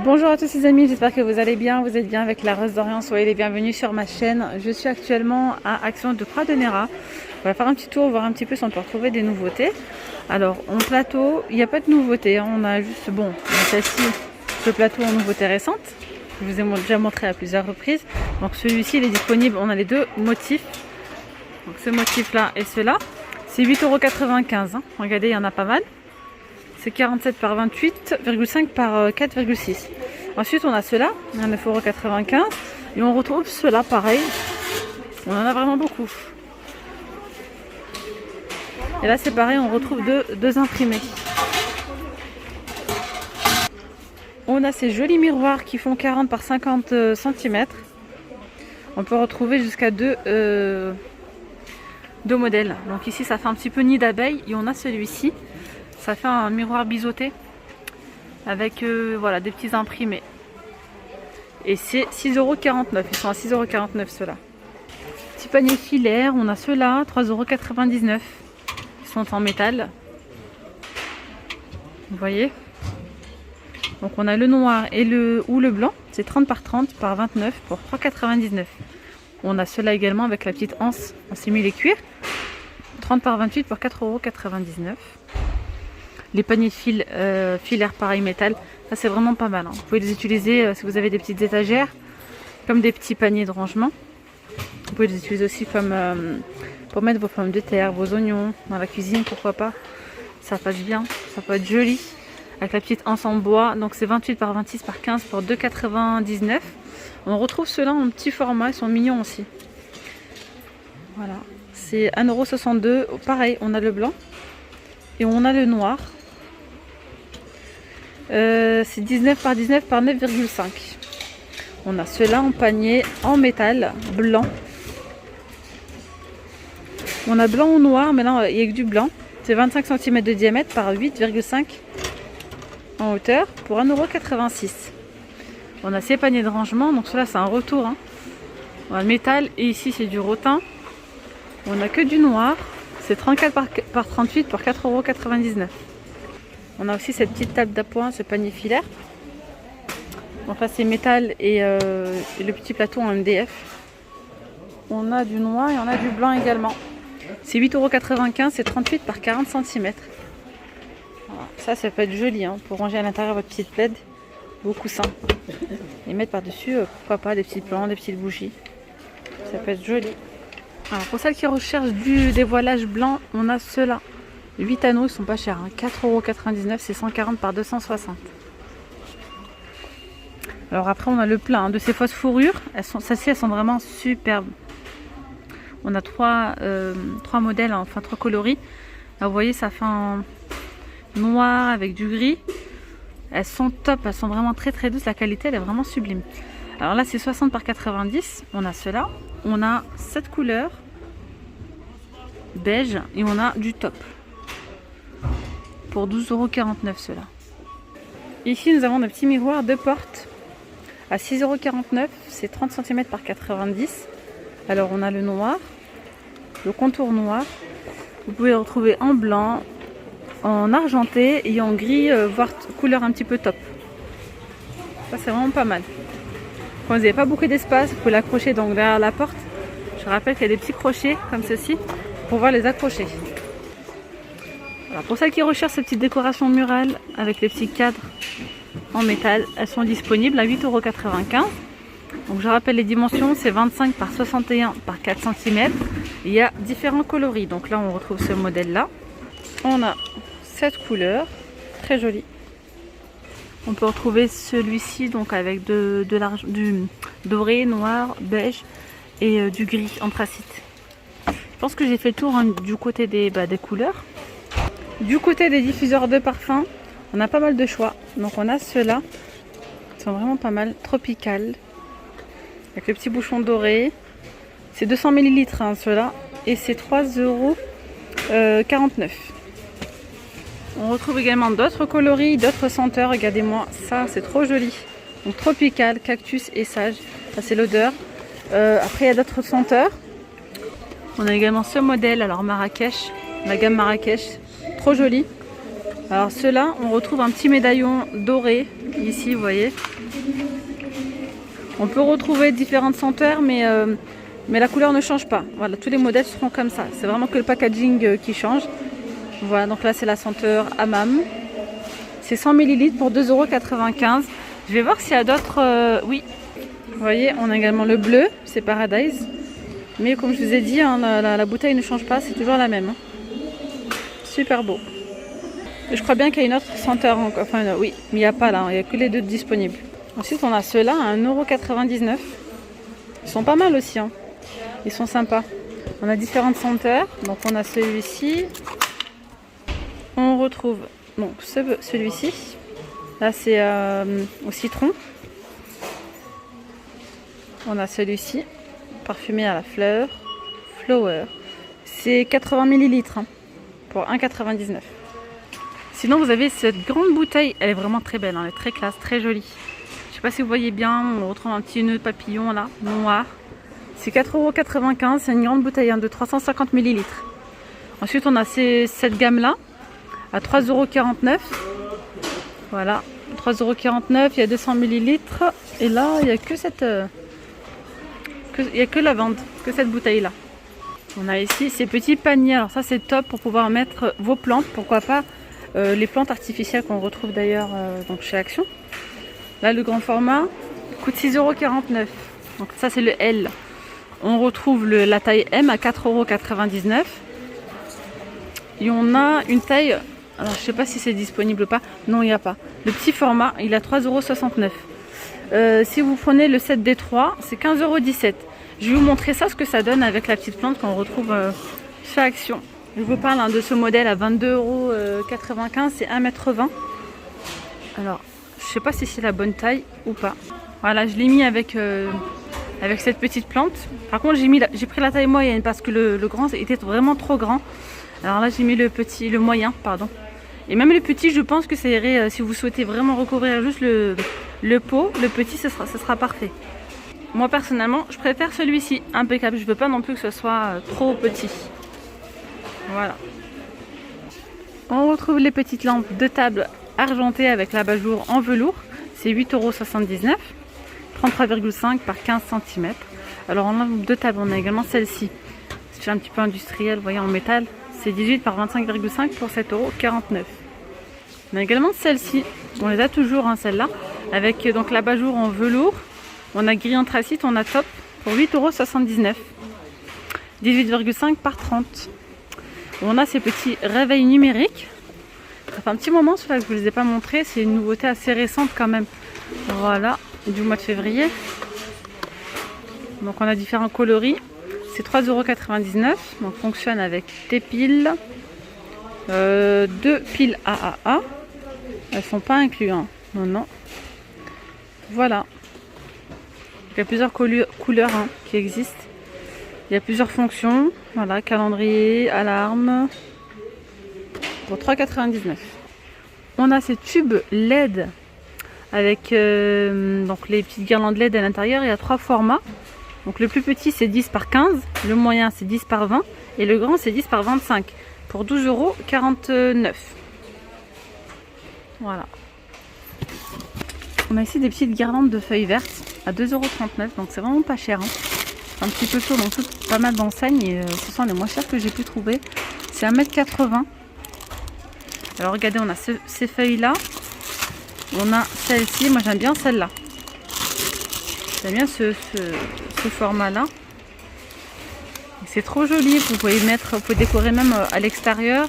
Bonjour à tous les amis, j'espère que vous allez bien, vous êtes bien avec la Rose d'Orient, soyez les bienvenus sur ma chaîne. Je suis actuellement à Action de Pradonera. On va faire un petit tour, voir un petit peu si on peut retrouver des nouveautés. Alors en plateau, il n'y a pas de nouveautés, hein. On a juste, bon, celle-ci, ce plateau en nouveauté récente. Je vous ai déjà montré à plusieurs reprises. Donc celui-ci, il est disponible, on a les deux motifs. Donc ce motif-là et ceux-là, c'est 8,95 €. Hein. Regardez, il y en a pas mal. C'est 47 par 28,5 par 4,6. Ensuite, on a ceux-là, 9,95 €. Et on retrouve ceux-là, pareil. On en a vraiment beaucoup. Et là, c'est pareil, on retrouve deux imprimés. On a ces jolis miroirs qui font 40 par 50 cm. On peut retrouver jusqu'à deux modèles. Donc ici, ça fait un petit peu nid d'abeille. Et on a celui-ci. Ça fait un miroir biseauté avec voilà, des petits imprimés. Et c'est 6,49 €. Ils sont à 6,49 € ceux-là. Petit panier filaire, on a ceux-là, 3,99 €. Ils sont en métal. Vous voyez. Donc on a le noir et le blanc. C'est 30 par 30 par 29 pour 3,99 €. On a ceux-là également avec la petite anse en simili-cuir. 30 par 28 pour 4,99 €. Les paniers filaires pareil métal, ça c'est vraiment pas mal. Hein. Vous pouvez les utiliser si vous avez des petites étagères, comme des petits paniers de rangement. Vous pouvez les utiliser aussi comme pour mettre vos pommes de terre, vos oignons dans la cuisine, pourquoi pas. Ça passe bien, ça peut être joli. Avec la petite anse en bois, donc c'est 28 par 26 par 15 pour 2,99 €. On retrouve ceux-là en petit format, ils sont mignons aussi. Voilà, c'est 1,62 €. Pareil, on a le blanc et on a le noir. C'est 19 par 19 par 9,5. On a ceux-là en panier en métal blanc. On a blanc ou noir, mais là il n'y a que du blanc. C'est 25 cm de diamètre par 8,5 en hauteur pour 1,86 €. On a ces paniers de rangement, donc cela c'est un retour. Hein. On a le métal et ici c'est du rotin. On n'a que du noir. C'est 34 par 38 pour 4,99 €. On a aussi cette petite table d'appoint, ce panier filaire. Donc là c'est métal et le petit plateau en MDF. On a du noir et on a du blanc également. C'est 8,95 €, c'est 38 par 40 cm. Voilà. Ça peut être joli hein, pour ranger à l'intérieur votre petite plaid, vos coussins. Et mettre par-dessus, pourquoi pas, des petites plantes, des petites bougies. Ça peut être joli. Alors pour celles qui recherchent du dévoilage blanc, on a ceux-là. 8 anneaux, ils sont pas chers, hein. 4,99 €, c'est 140 par 260. Alors après on a le plein hein, de ces fausses fourrures. Celles-ci elles sont vraiment superbes. On a trois modèles, hein, enfin 3 coloris. Là vous voyez ça fait un noir avec du gris. Elles sont top, elles sont vraiment très très douces. La qualité elle est vraiment sublime. Alors là c'est 60 par 90. On a ceux-là. On a cette couleur beige et on a du top pour 12,49 € ceux-là. Ici nous avons des petits miroirs de porte à 6,49 €. C'est 30 cm par 90. Alors on a le noir, le contour noir. Vous pouvez le retrouver en blanc, en argenté et en gris, voire couleur un petit peu top. Ça c'est vraiment pas mal. Quand vous n'avez pas beaucoup d'espace, vous pouvez l'accrocher donc derrière la porte. Je rappelle qu'il y a des petits crochets comme ceci pour pouvoir les accrocher. Alors pour celles qui recherchent ces petites décorations murales avec les petits cadres en métal, elles sont disponibles à 8,95 €. Donc je rappelle les dimensions, c'est 25 par 61 par 4 cm. Il y a différents coloris. Donc là on retrouve ce modèle là. On a cette couleur, très jolie. On peut retrouver celui-ci donc avec du doré, noir, beige et du gris anthracite. Je pense que j'ai fait le tour hein, du côté des couleurs. Du côté des diffuseurs de parfum, on a pas mal de choix. Donc on a ceux-là, ils sont vraiment pas mal, tropical, avec le petit bouchon doré. C'est 200 ml hein, ceux-là, et c'est 3,49 €. On retrouve également d'autres coloris, d'autres senteurs. Regardez-moi, ça c'est trop joli. Donc tropical, cactus et sage, ça c'est l'odeur. Après il y a d'autres senteurs. On a également ce modèle, alors Marrakech, la gamme Marrakech, trop joli. Alors ceux-là, on retrouve un petit médaillon doré Ici, vous voyez. On peut retrouver différentes senteurs, mais la couleur ne change pas. Voilà, tous les modèles seront comme ça. C'est vraiment que le packaging qui change. Voilà, donc là, c'est la senteur Hammam. C'est 100 ml pour 2,95 €. Je vais voir s'il y a d'autres... oui, vous voyez, on a également le bleu, c'est Paradise. Mais comme je vous ai dit, hein, la bouteille ne change pas, c'est toujours la même. Hein. Super beau. Et je crois bien qu'il y a une autre senteur. Enfin, oui, mais il n'y a pas là, il n'y a que les deux disponibles. Ensuite, on a ceux-là à 1,99 €. Ils sont pas mal aussi. Hein. Ils sont sympas. On a différentes senteurs. Donc, on a celui-ci. On retrouve donc celui-ci. Là, c'est au citron. On a celui-ci. Parfumé à la fleur. Flower. C'est 80 ml hein, pour 1,99 €. Sinon, vous avez cette grande bouteille. Elle est vraiment très belle. Hein, elle est très classe, très jolie. Je sais pas si vous voyez bien. On retrouve un petit nœud papillon là, noir. C'est 4,95 €. C'est une grande bouteille hein, de 350 ml. Ensuite, on a cette gamme-là à 3,49 €. Voilà, 3,49 €. Il y a 200 ml. Et là, il n'y a que cette... il n'y a que la vente, que cette bouteille-là. On a ici ces petits paniers. Alors ça, c'est top pour pouvoir mettre vos plantes. Pourquoi pas les plantes artificielles qu'on retrouve d'ailleurs donc chez Action. Là, le grand format coûte 6,49 €. Donc ça, c'est le L. On retrouve la taille M à 4,99 €. Et on a une taille... Alors, je ne sais pas si c'est disponible ou pas. Non, il n'y a pas. Le petit format, il a 3,69 €. Si vous prenez le 7D3, c'est 15,17 €. Je vais vous montrer ça, ce que ça donne avec la petite plante qu'on retrouve chez Action. Je vous parle hein, de ce modèle à 22,95 €. C'est 1,20 m. Alors, je ne sais pas si c'est la bonne taille ou pas. Voilà, je l'ai mis avec cette petite plante. Par contre, j'ai pris la taille moyenne parce que le grand était vraiment trop grand. Alors là, j'ai mis le moyen, pardon. Et même le petit, je pense que ça irait, si vous souhaitez vraiment recouvrir juste le pot, le petit, ce sera parfait. Moi, personnellement, je préfère celui-ci, impeccable. Je ne veux pas non plus que ce soit trop petit. Voilà. On retrouve les petites lampes de table argentées avec l'abat-jour en velours. C'est 8,79 €. 33,5 par 15 cm. Alors en lampe de table, on a également celle-ci. C'est un petit peu industriel, vous voyez, en métal. C'est 18 par 25,5 pour 7,49 €. On a également celle-ci. On les a toujours, hein, celle-là. Avec donc l'abat-jour en velours. On a gris anthracite, on a top pour 8,79 €. 18,5 par 30. On a ces petits réveils numériques. Ça fait un petit moment ceux-là que je ne vous les ai pas montrés. C'est une nouveauté assez récente quand même. Voilà, du mois de février. Donc on a différents coloris. C'est 3,99 €. Donc fonctionne avec des piles. 2 piles AAA. Elles sont pas incluses. Hein. Non, non. Voilà. Il y a plusieurs couleurs hein, qui existent. Il y a plusieurs fonctions. Voilà, calendrier, alarme. Pour 3,99 €. On a ces tubes LED avec donc les petites guirlandes LED à l'intérieur. Il y a 3 formats. Donc le plus petit c'est 10 par 15, le moyen c'est 10 par 20 et le grand c'est 10 par 25 pour 12,49 €. Voilà. On a ici des petites guirlandes de feuilles vertes à 2,39 €, donc c'est vraiment pas cher. Hein. Un petit peu chaud, donc pas mal d'enseignes et ce sont les moins chers que j'ai pu trouver. C'est 1,80 m. Alors regardez, on a ces feuilles là. On a celle-ci, moi j'aime bien celle-là. J'aime bien ce format là. C'est trop joli, vous pouvez décorer même à l'extérieur,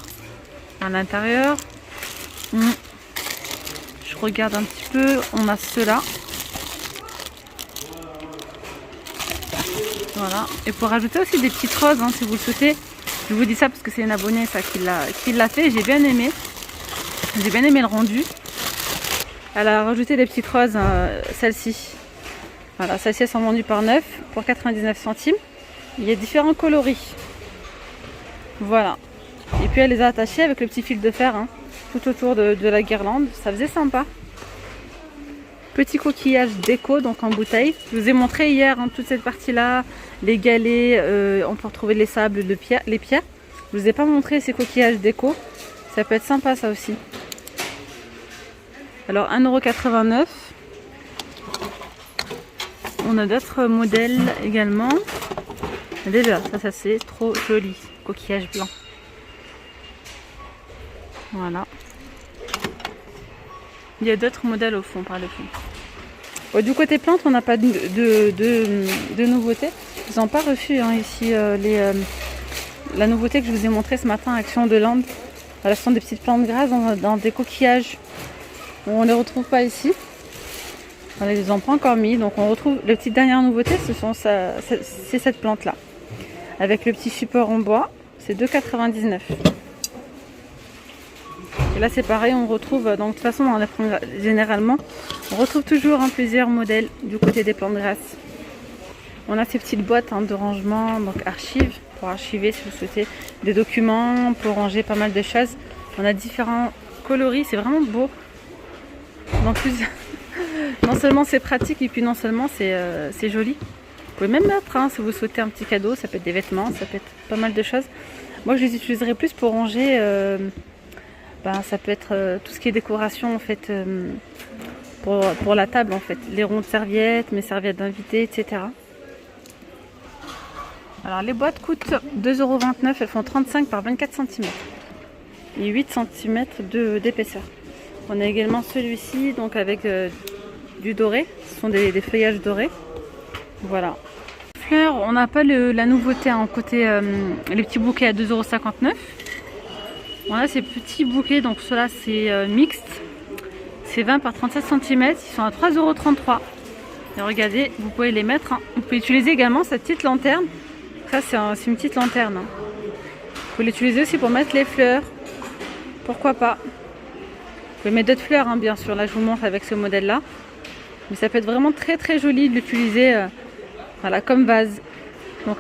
à l'intérieur. Je regarde un petit peu, on a ceux-là. Voilà, et pour rajouter aussi des petites roses hein, si vous le souhaitez. Je vous dis ça parce que c'est une abonnée ça, qui l'a fait, j'ai bien aimé. J'ai bien aimé le rendu. Elle a rajouté des petites roses, celle-ci. Voilà, celles-ci sont vendues par 9 pour 99 centimes. Il y a différents coloris. Voilà. Et puis elle les a attachées avec le petit fil de fer hein, tout autour de la guirlande. Ça faisait sympa. Petit coquillage déco donc en bouteille. Je vous ai montré hier hein, toute cette partie-là, les galets, on peut retrouver les sables, les pierres. Je vous ai pas montré ces coquillages déco. Ça peut être sympa ça aussi. Alors 1,89 €. On a d'autres modèles également. Déjà, ça c'est trop joli. Coquillage blanc. Voilà. Il y a d'autres modèles au fond, par le fond. Bon, du côté plantes, on n'a pas de nouveautés. Ils n'ont pas reçu hein, ici la nouveauté que je vous ai montrée ce matin, Action de Land. Voilà, ce sont des petites plantes grasses dans des coquillages. On ne les retrouve pas ici. Voilà, ils ne les ont pas encore mis. Donc on retrouve les petites dernières nouveautés, c'est cette plante-là. Avec le petit support en bois, c'est 2,99 €. Et là c'est pareil, on retrouve, donc de toute façon généralement, on retrouve toujours plusieurs modèles du côté des plantes grasses. On a ces petites boîtes de rangement, donc archives, pour archiver si vous souhaitez des documents, pour ranger pas mal de choses. On a différents coloris, c'est vraiment beau. Donc non seulement c'est pratique et puis non seulement c'est joli. Vous pouvez même mettre si vous souhaitez un petit cadeau, ça peut être des vêtements, ça peut être pas mal de choses. Moi je les utiliserai plus pour ranger, ça peut être tout ce qui est décoration en fait, pour la table en fait. Les ronds de serviettes, mes serviettes d'invités, etc. Alors les boîtes coûtent 2,29 €, elles font 35 par 24 cm et 8 cm d'épaisseur. On a également celui-ci donc avec du doré, ce sont des feuillages dorés. Voilà. Fleurs, on n'a pas la nouveauté côté les petits bouquets à 2,59 €. On a ces petits bouquets, donc ceux-là c'est mixte, c'est 20 par 37 cm, ils sont à 3,33 €. Et regardez, vous pouvez les mettre, vous pouvez utiliser également cette petite lanterne. Ça c'est une petite lanterne. Vous pouvez l'utiliser aussi pour mettre les fleurs, pourquoi pas. Vous pouvez mettre d'autres fleurs bien sûr, là je vous montre avec ce modèle là. Mais ça peut être vraiment très très joli de l'utiliser voilà, comme vase. Donc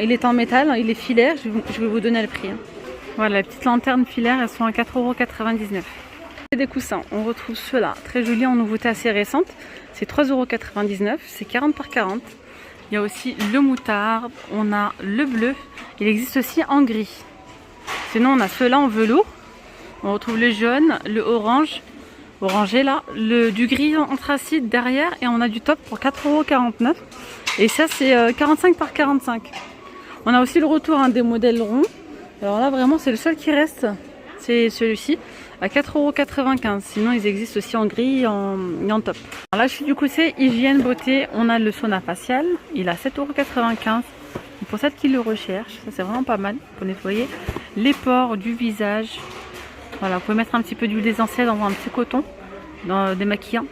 il est en métal, il est filaire, je vais vous donner le prix. Voilà, les petites lanternes filaires, elles sont à 4,99 €. Et des coussins, on retrouve ceux-là, très jolis en nouveauté assez récente. C'est 3,99 €, c'est 40 par 40. Il y a aussi le moutarde, on a le bleu, il existe aussi en gris. Sinon on a ceux-là en velours, on retrouve le jaune, le orange, orangé là, du gris anthracite derrière et on a du top pour 4,49 €. Et ça c'est 45 par 45. On a aussi le retour des modèles ronds. Alors là vraiment c'est le seul qui reste, c'est celui-ci à 4,95 €. Sinon ils existent aussi en gris et en top. Alors là je suis du côté hygiène beauté, on a le sauna facial, il a 7,95 € pour celles qui le recherchent. Ça c'est vraiment pas mal pour nettoyer les pores du visage. Voilà, vous pouvez mettre un petit peu d'huile essentielle dans un petit coton, dans démaquillant.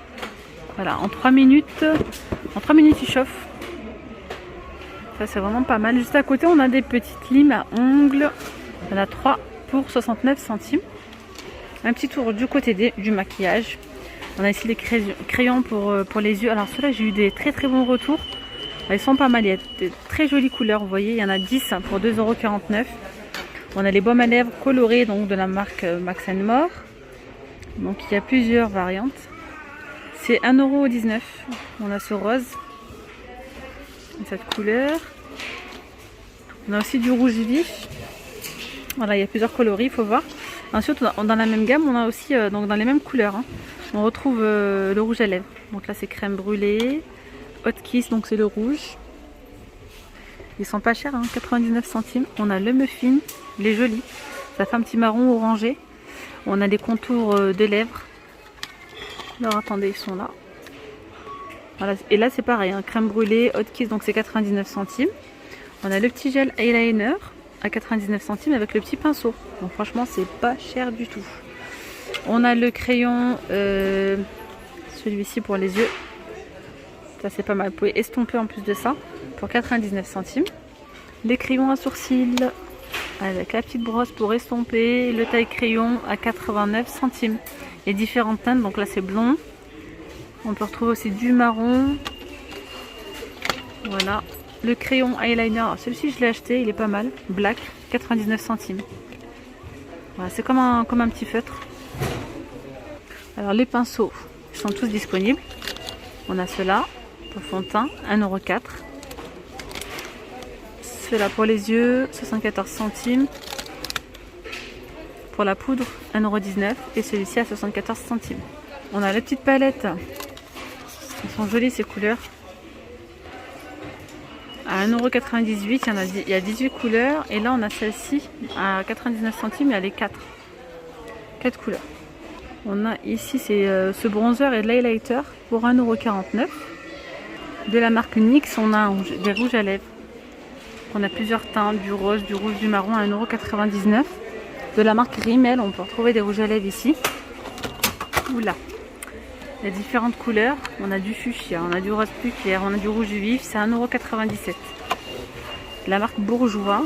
Voilà, en 3 minutes il chauffe. Ça c'est vraiment pas mal. Juste à côté on a des petites limes à ongles. On a 3 pour 69 centimes. Un petit tour du côté du maquillage. On a ici les crayons pour les yeux. Alors ceux-là j'ai eu des très très bons retours. Ils sont pas mal, il y a de très jolies couleurs. Vous voyez, il y en a 10 pour 2,49 €. On a les baumes à lèvres colorés donc de la marque Max & More. Donc il y a plusieurs variantes. C'est 1,19 €. On a ce rose, cette couleur. On a aussi du rouge vif. Voilà, il y a plusieurs coloris, il faut voir. Ensuite, dans la même gamme, on a aussi donc dans les mêmes couleurs. On retrouve le rouge à lèvres. Donc là, c'est crème brûlée. Hot Kiss, donc c'est le rouge. Ils sont pas chers, 99 centimes. On a le muffin, il est joli. Ça fait un petit marron orangé. On a des contours de lèvres. Alors attendez, ils sont là. Voilà. Et là c'est pareil, crème brûlée, Hot Kiss, donc c'est 99 centimes. On a le petit gel eyeliner à 99 centimes avec le petit pinceau. Donc franchement c'est pas cher du tout. On a le crayon, celui-ci pour les yeux. Ça c'est pas mal, vous pouvez estomper en plus de ça pour 99 centimes. Les crayons à sourcils avec la petite brosse pour estomper, le taille crayon à 89 centimes. Il y a différentes teintes, donc là c'est blond. On peut retrouver aussi du marron. Voilà. Le crayon eyeliner, celui-ci je l'ai acheté, il est pas mal. Black, 99 centimes. Voilà, c'est comme un petit feutre. Alors les pinceaux, ils sont tous disponibles. On a ceux-là pour fond de teint, 1,04 €. Ceux-là pour les yeux, 74 centimes. Pour la poudre, 1,19 € et celui-ci à 74 centimes. On a les petites palettes. Elles sont jolies ces couleurs. À 1,98 €, il y a 18 couleurs. Et là, on a celle-ci à 99 centimes. Il y a les 4 couleurs. On a ici ce bronzer et l'highlighter pour 1,49 €. De la marque NYX, on a des rouges à lèvres. On a plusieurs teintes, du rose, du rouge, du marron à 1,99 €. De la marque Rimmel, on peut retrouver des rouges à lèvres ici. Oula. Il y a différentes couleurs. On a du fuchsia, on a du rose plus clair, on a du rouge vif. C'est 1,97 €. De la marque Bourjois,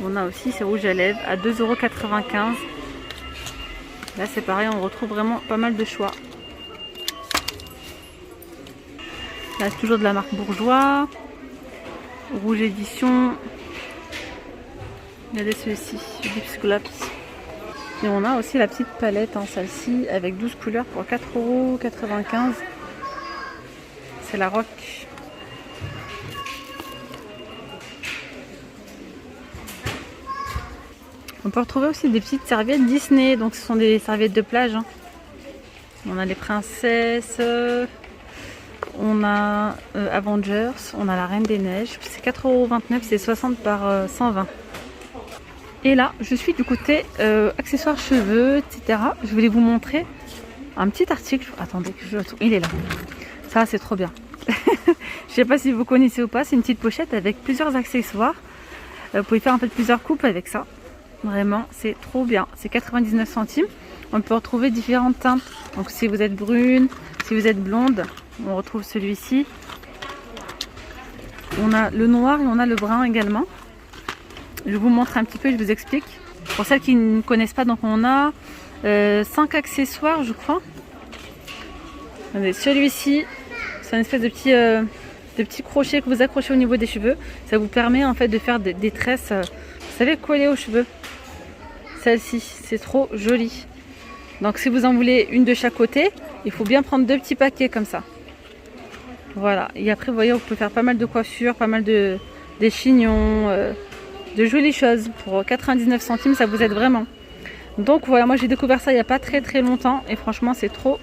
on a aussi ces rouges à lèvres à 2,95 €. Là c'est pareil, on retrouve vraiment pas mal de choix. Là c'est toujours de la marque Bourjois. Rouge édition. Regardez celui-ci, Lips Glops. Et on a aussi la petite palette, celle-ci, avec 12 couleurs pour 4,95 €. C'est la Rock. On peut retrouver aussi des petites serviettes Disney, donc ce sont des serviettes de plage. On a les princesses, on a Avengers, on a la Reine des Neiges. C'est 4,29 €, c'est 60 par 120. Et là, je suis du côté accessoires cheveux, etc. Je voulais vous montrer un petit article. Attendez, il est là. Ça, c'est trop bien. Je sais pas si vous connaissez ou pas. C'est une petite pochette avec plusieurs accessoires. Vous pouvez faire en fait plusieurs coupes avec ça. Vraiment, c'est trop bien. C'est 99 centimes. On peut retrouver différentes teintes. Donc, si vous êtes brune, si vous êtes blonde, on retrouve celui-ci. On a le noir et on a le brun également. Je vous montre un petit peu, je vous explique. Pour celles qui ne connaissent pas, donc on a 5 accessoires, je crois. Celui-ci, c'est une espèce de petit crochet que vous accrochez au niveau des cheveux. Ça vous permet en fait de faire des tresses, vous savez, collées aux cheveux. Celle-ci, c'est trop joli. Donc si vous en voulez une de chaque côté, il faut bien prendre 2 petits paquets comme ça. Voilà. Et après, vous voyez, on peut faire pas mal de coiffures, pas mal des chignons. De jolies choses pour 99 centimes, ça vous aide vraiment. Donc voilà, moi j'ai découvert ça il n'y a pas très longtemps et franchement c'est trop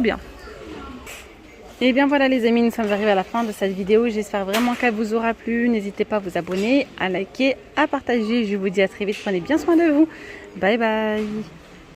bien. Et bien voilà les amis, nous sommes arrivés à la fin de cette vidéo. J'espère vraiment qu'elle vous aura plu. N'hésitez pas à vous abonner, à liker, à partager. Je vous dis à très vite, prenez bien soin de vous. Bye bye.